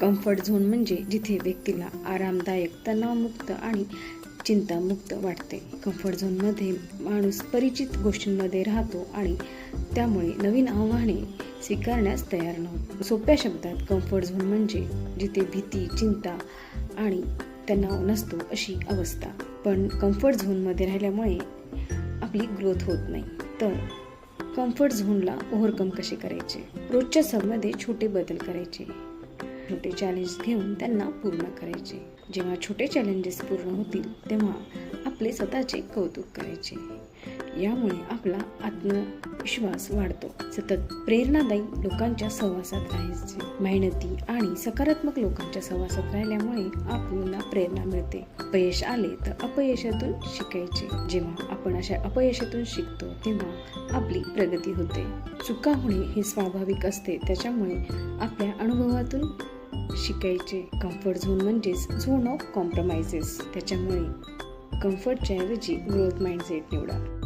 Comfort zone म्हणजे जिथे व्यक्तीला आरामदायक, तणावमुक्त आणि चिंतामुक्त वाटते. कम्फर्ट झोनमध्ये माणूस परिचित गोष्टींमध्ये राहतो आणि त्यामुळे नवीन आव्हाने स्वीकारण्यास तयार नव्हतो. सोप्या शब्दात कम्फर्ट झोन म्हणजे जिथे भीती, चिंता आणि तणाव नसतो अशी अवस्था. पण कम्फर्ट झोनमध्ये राहिल्यामुळे आपली ग्रोथ होत नाही. तर कम्फर्ट झोनला ओव्हरकम कसे करायचे? रोजच्या सवयीमध्ये छोटे बदल करायचे. छोटे चॅलेंज घेऊन त्यांना पूर्ण करायचे. जेव्हा छोटे चॅलेंजेस पूर्ण होतील तेव्हा आपले स्वतःचे कौतुक करायचे. यामुळे आपला आत्मविश्वास वाढतो. सतत प्रेरणादायी लोकांच्या सहवासात राहायचे. मेहनती आणि सकारात्मक लोकांच्या सहवासात राहिल्यामुळे आपल्याला प्रेरणा मिळते. अपयश आले तर अपयशातून शिकायचे. जेव्हा आपण अशा अपयशातून शिकतो तेव्हा आपली प्रगती होते. चुका होणे हे स्वाभाविक असते, त्याच्यामुळे आपल्या अनुभवातून शिकायचे. कम्फर्ट झोन म्हणजेच झोन ऑफ कॉम्प्रोमाइजेस. त्याच्यामुळे कम्फर्टच्या ऐवजी ग्रोथ माइंडसेट निवडा.